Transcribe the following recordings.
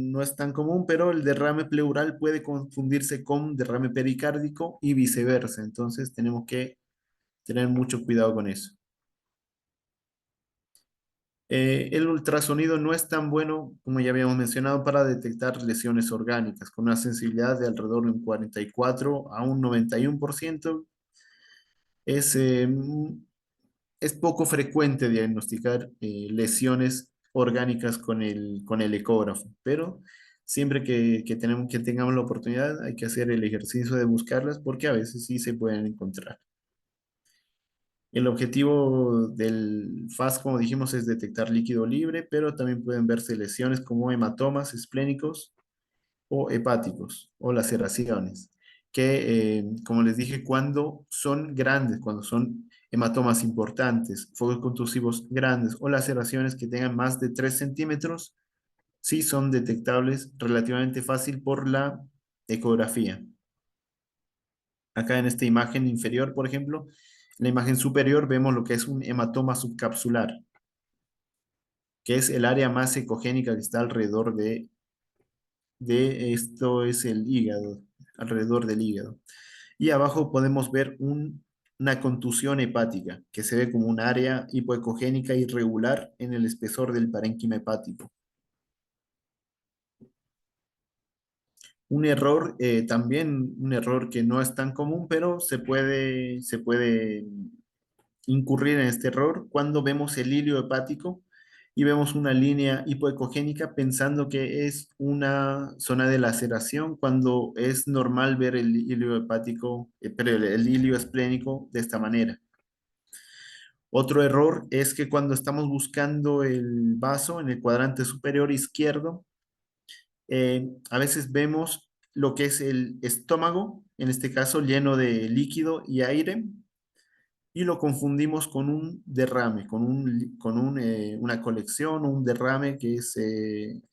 no es tan común, pero el derrame pleural puede confundirse con derrame pericárdico y viceversa. Entonces tenemos que tener mucho cuidado con eso. El ultrasonido no es tan bueno, como ya habíamos mencionado, para detectar lesiones orgánicas, con una sensibilidad de alrededor de un 44 a un 91%. Es, es poco frecuente diagnosticar lesiones orgánicas con el ecógrafo, pero siempre que tengamos la oportunidad hay que hacer el ejercicio de buscarlas porque a veces sí se pueden encontrar. El objetivo del FAS, como dijimos, es detectar líquido libre, pero también pueden verse lesiones como hematomas esplénicos o hepáticos o laceraciones, que, como les dije, cuando son grandes, cuando son hematomas importantes, focos contusivos grandes o laceraciones que tengan más de 3 centímetros, sí son detectables relativamente fácil por la ecografía. Acá en esta imagen inferior, por ejemplo, en la imagen superior vemos lo que es un hematoma subcapsular, que es el área más ecogénica que está alrededor de esto, es el hígado, alrededor del hígado. Y abajo podemos ver una contusión hepática, que se ve como un área hipoecogénica irregular en el espesor del parénquima hepático. Un error, también un error que no es tan común, pero se puede incurrir en este error cuando vemos el hilio hepático y vemos una línea hipoecogénica pensando que es una zona de laceración cuando es normal ver el hilio hepático, pero el hilio esplénico de esta manera. Otro error es que cuando estamos buscando el vaso en el cuadrante superior izquierdo, a veces vemos lo que es el estómago, en este caso lleno de líquido y aire, y lo confundimos con un derrame, una colección, un derrame que es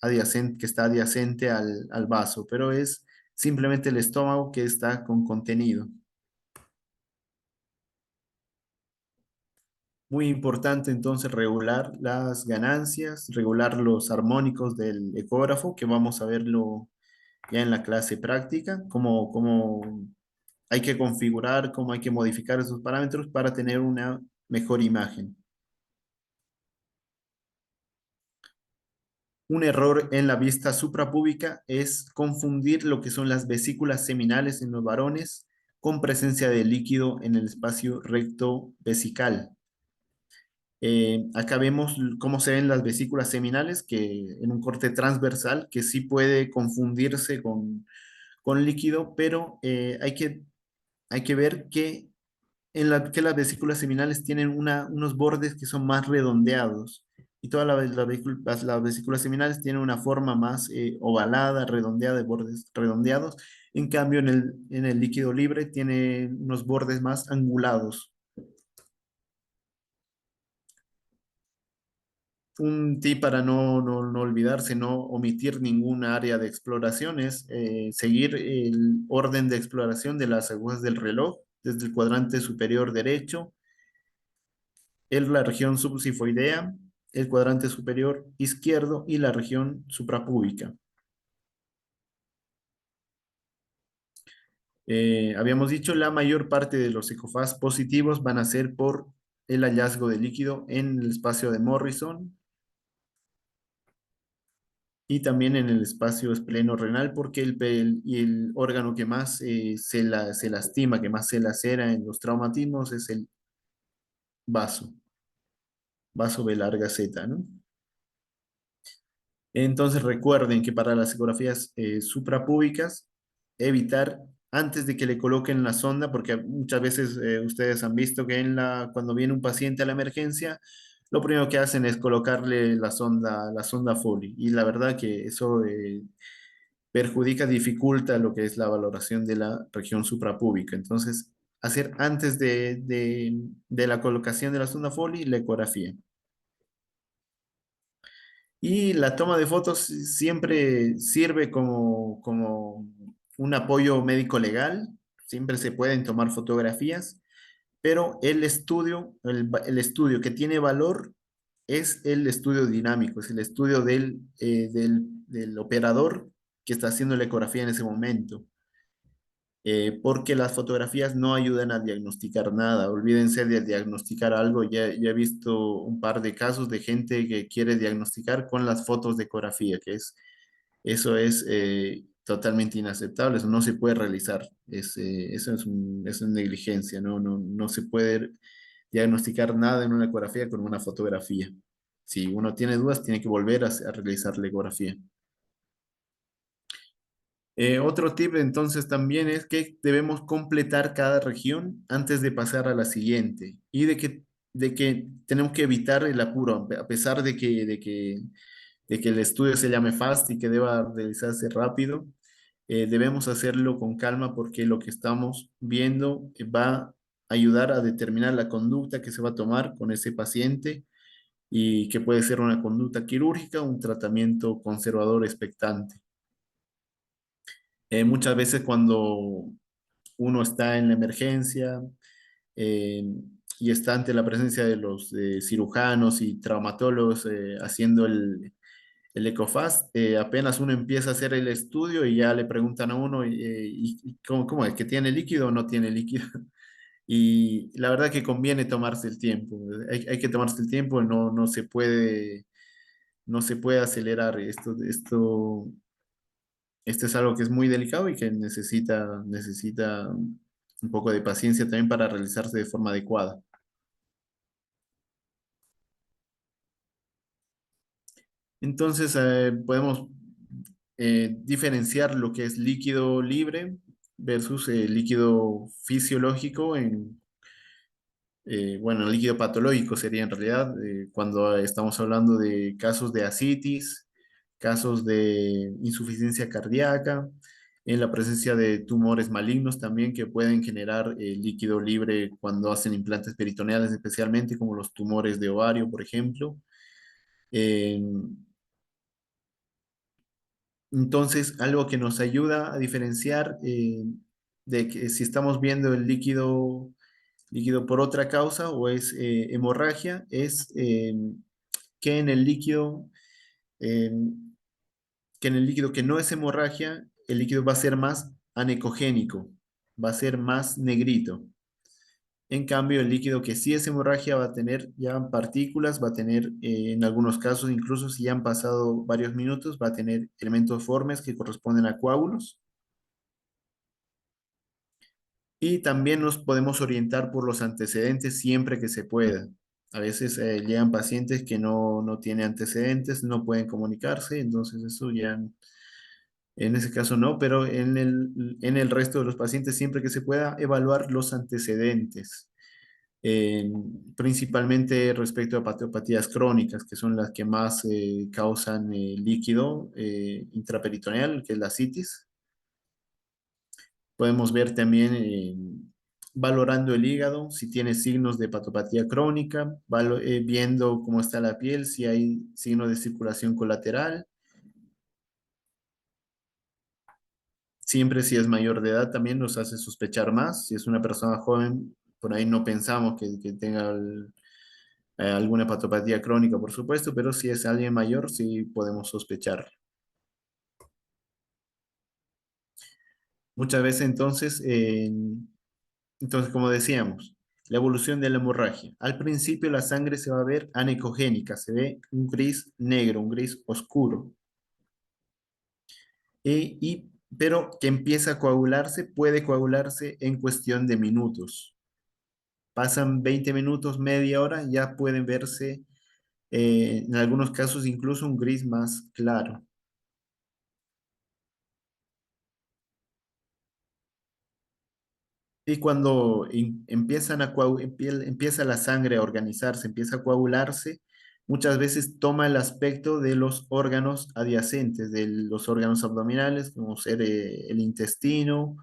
adyacente, que está adyacente al vaso, pero es simplemente el estómago que está con contenido. Muy importante entonces regular las ganancias, regular los armónicos del ecógrafo, que vamos a verlo ya en la clase práctica, cómo hay que configurar, cómo hay que modificar esos parámetros para tener una mejor imagen. Un error en la vista suprapúbica es confundir lo que son las vesículas seminales en los varones con presencia de líquido en el espacio recto vesical. Acá vemos cómo se ven las vesículas seminales, que en un corte transversal, que sí puede confundirse con líquido, pero hay que ver que las vesículas seminales tienen unos bordes que son más redondeados y todas las vesículas seminales tienen una forma más ovalada, redondeada, de bordes redondeados. En cambio, en el líquido libre tiene unos bordes más angulados. Un tip para no olvidarse, no omitir ninguna área de exploración es seguir el orden de exploración de las agujas del reloj desde el cuadrante superior derecho, la región subsifoidea, el cuadrante superior izquierdo y la región suprapúbica. Habíamos dicho, la mayor parte de los ecofas positivos van a ser por el hallazgo de líquido en el espacio de Morrison y también en el espacio espleno-renal, porque y el órgano que más se lastima, que más se lacera en los traumatismos es el vaso, vaso B larga Z, ¿no? Entonces recuerden que para las ecografías suprapúbicas, evitar antes de que le coloquen la sonda, porque muchas veces ustedes han visto que cuando viene un paciente a la emergencia, lo primero que hacen es colocarle la sonda Foley. Y la verdad que eso perjudica, dificulta lo que es la valoración de la región suprapúbica. Entonces, hacer antes de la colocación de la sonda Foley la ecografía. Y la toma de fotos siempre sirve como un apoyo médico legal, siempre se pueden tomar fotografías, pero el estudio que tiene valor es el estudio dinámico, es el estudio del operador que está haciendo la ecografía en ese momento, porque las fotografías no ayudan a diagnosticar nada. Olvídense de diagnosticar algo. Ya he visto un par de casos de gente que quiere diagnosticar con las fotos de ecografía, eso es totalmente inaceptable, eso no se puede realizar, eso es negligencia, no se puede diagnosticar nada en una ecografía con una fotografía. Si uno tiene dudas, tiene que volver a realizar la ecografía. Otro tip entonces también es que debemos completar cada región antes de pasar a la siguiente y de que tenemos que evitar el apuro, a pesar de que el estudio se llame FAST y que deba realizarse rápido. Debemos hacerlo con calma porque lo que estamos viendo va a ayudar a determinar la conducta que se va a tomar con ese paciente y que puede ser una conducta quirúrgica o un tratamiento conservador expectante. Muchas veces cuando uno está en la emergencia eh, y está ante la presencia de los cirujanos y traumatólogos haciendo el ECOFAST, apenas uno empieza a hacer el estudio y ya le preguntan a uno, ¿y cómo es? ¿Que tiene líquido o no tiene líquido? Y la verdad que conviene tomarse el tiempo. Hay que tomarse el tiempo, no se puede acelerar. Esto es algo que es muy delicado y que necesita un poco de paciencia también para realizarse de forma adecuada. Entonces, podemos diferenciar lo que es líquido libre versus líquido fisiológico bueno, líquido patológico sería en realidad cuando estamos hablando de casos de ascitis, casos de insuficiencia cardíaca, en la presencia de tumores malignos también que pueden generar líquido libre cuando hacen implantes peritoneales, especialmente como los tumores de ovario, por ejemplo. Eh, Entonces, algo que nos ayuda a diferenciar de que si estamos viendo el líquido por otra causa o es hemorragia, es que en el líquido, eh, que en el líquido que no es hemorragia, el líquido va a ser más anecogénico, va a ser más negrito. En cambio, el líquido que sí es hemorragia va a tener ya partículas, va a tener, en algunos casos, incluso si ya han pasado varios minutos, va a tener elementos formes que corresponden a coágulos. Y también nos podemos orientar por los antecedentes siempre que se pueda. A veces llegan pacientes que no tienen antecedentes, no pueden comunicarse, entonces eso ya en ese caso no, pero en el resto de los pacientes siempre que se pueda evaluar los antecedentes, eh, principalmente respecto a patiopatías crónicas, que son las que más causan líquido intraperitoneal, que es la citis. Podemos ver también valorando el hígado, si tiene signos de patopatía crónica, viendo cómo está la piel, si hay signos de circulación colateral. Siempre si es mayor de edad también nos hace sospechar más. Si es una persona joven, por ahí no pensamos que tenga alguna patopatía crónica, por supuesto, pero si es alguien mayor, sí podemos sospechar. Muchas veces entonces, como decíamos, la evolución de la hemorragia. Al principio la sangre se va a ver anecogénica, se ve un gris negro, un gris oscuro. Pero que empieza a coagularse, puede coagularse en cuestión de minutos. Pasan 20 minutos, media hora, ya pueden verse en algunos casos incluso un gris más claro. Y cuando empieza la sangre a organizarse, empieza a coagularse, muchas veces toma el aspecto de los órganos adyacentes, de los órganos abdominales, como ser el intestino,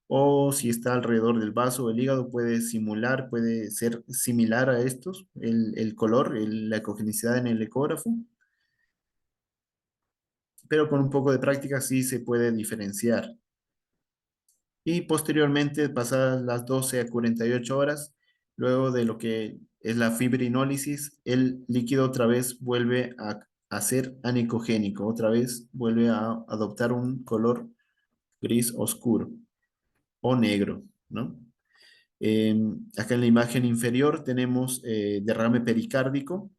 o si está alrededor del vaso o el hígado, puede ser similar a estos, el color, la ecogenicidad en el ecógrafo, pero con un poco de práctica sí se puede diferenciar. Y posteriormente, pasadas las 12 a 48 horas, luego de lo que es la fibrinólisis, el líquido otra vez vuelve a ser anicogénico. Otra vez vuelve a adoptar un color gris oscuro o negro, ¿no? Eh, Acá en la imagen inferior tenemos derrame pericárdico,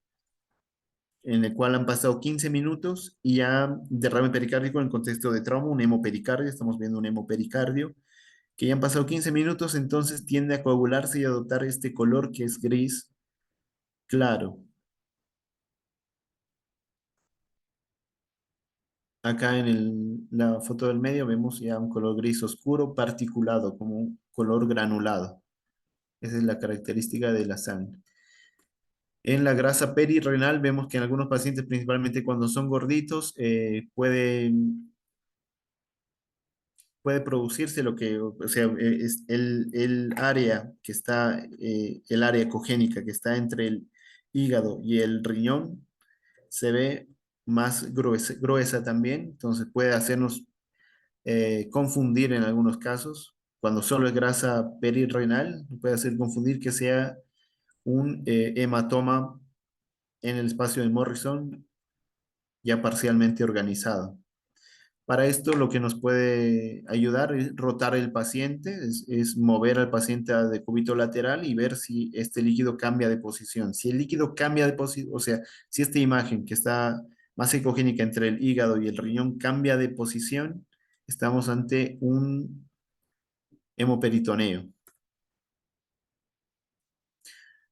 en el cual han pasado 15 minutos y ya derrame pericárdico en el contexto de trauma, un hemopericardio, estamos viendo un hemopericardio, que ya han pasado 15 minutos, entonces tiende a coagularse y adoptar este color que es gris claro. Acá en la foto del medio vemos ya un color gris oscuro particulado, como un color granulado. Esa es la característica de la sangre. En la grasa perirrenal vemos que en algunos pacientes, principalmente cuando son gorditos, puede producirse lo que, o sea, es el área que está, el área ecogénica que está entre el hígado y el riñón, se ve más gruesa también, entonces puede hacernos confundir en algunos casos. Cuando solo es grasa perirrenal, puede hacer confundir que sea un hematoma en el espacio de Morrison ya parcialmente organizado. Para esto lo que nos puede ayudar es rotar el paciente, es mover al paciente a decúbito lateral y ver si este líquido cambia de posición. Si el líquido cambia de posición, o sea, si esta imagen que está más ecogénica entre el hígado y el riñón cambia de posición, estamos ante un hemoperitoneo.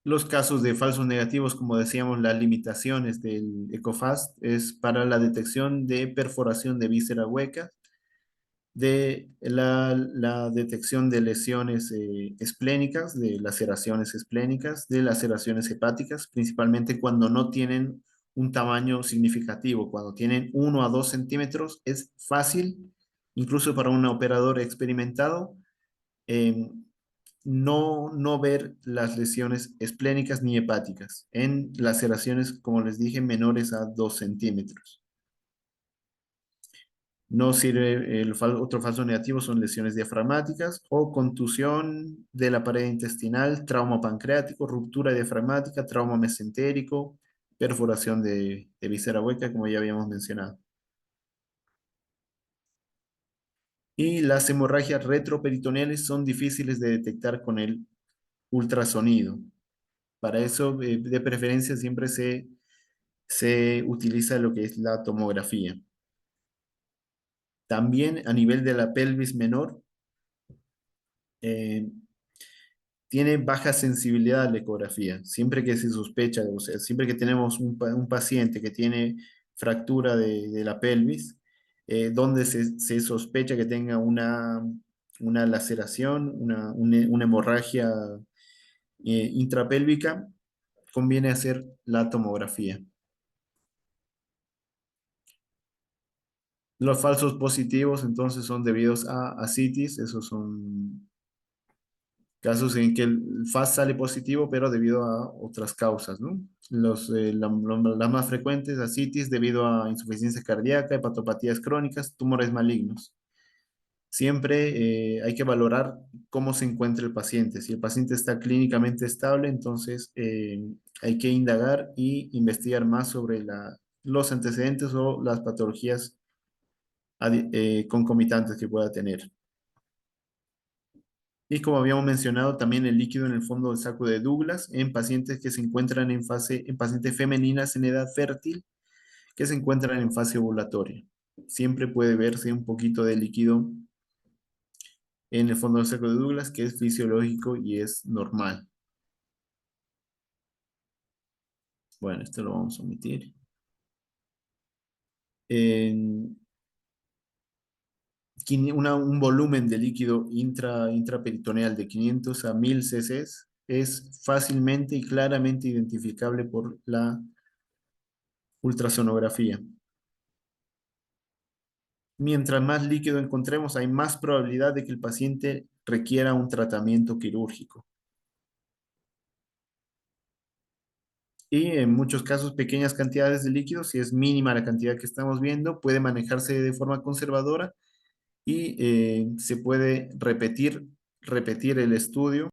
Los casos de falsos negativos, como decíamos, las limitaciones del ECOFAST es para la detección de perforación de víscera hueca, de la detección de lesiones esplénicas, de laceraciones esplénicas, de laceraciones hepáticas, principalmente cuando no tienen un tamaño significativo. Cuando tienen 1 a 2 centímetros es fácil, incluso para un operador experimentado, eh, no ver las lesiones esplénicas ni hepáticas en laceraciones, como les dije, menores a 2 centímetros. No sirve otro falso negativo, son lesiones diafragmáticas o contusión de la pared intestinal, trauma pancreático, ruptura diafragmática, trauma mesentérico, perforación de víscera hueca, como ya habíamos mencionado. Y las hemorragias retroperitoneales son difíciles de detectar con el ultrasonido. Para eso, de preferencia, siempre se utiliza lo que es la tomografía. También a nivel de la pelvis menor, eh, tiene baja sensibilidad a la ecografía. Siempre que se sospecha, o sea, siempre que tenemos un paciente que tiene fractura de la pelvis, donde se sospecha que tenga una laceración, una hemorragia intrapélvica, conviene hacer la tomografía. Los falsos positivos entonces son debidos a ascitis, esos son casos en que el FAS sale positivo, pero debido a otras causas, ¿no? Las más frecuentes, ascitis debido a insuficiencia cardíaca, hepatopatías crónicas, tumores malignos. Siempre hay que valorar cómo se encuentra el paciente. Si el paciente está clínicamente estable, entonces hay que indagar y investigar más sobre los antecedentes o las patologías concomitantes que pueda tener. Y como habíamos mencionado, también el líquido en el fondo del saco de Douglas en pacientes que se encuentran en pacientes femeninas en edad fértil que se encuentran en fase ovulatoria. Siempre puede verse un poquito de líquido en el fondo del saco de Douglas, que es fisiológico y es normal. Bueno, esto lo vamos a omitir. En un volumen de líquido intraperitoneal de 500 a 1000 cc es fácilmente y claramente identificable por la ultrasonografía. Mientras más líquido encontremos, hay más probabilidad de que el paciente requiera un tratamiento quirúrgico. Y en muchos casos, pequeñas cantidades de líquido, si es mínima la cantidad que estamos viendo, puede manejarse de forma conservadora y se puede repetir el estudio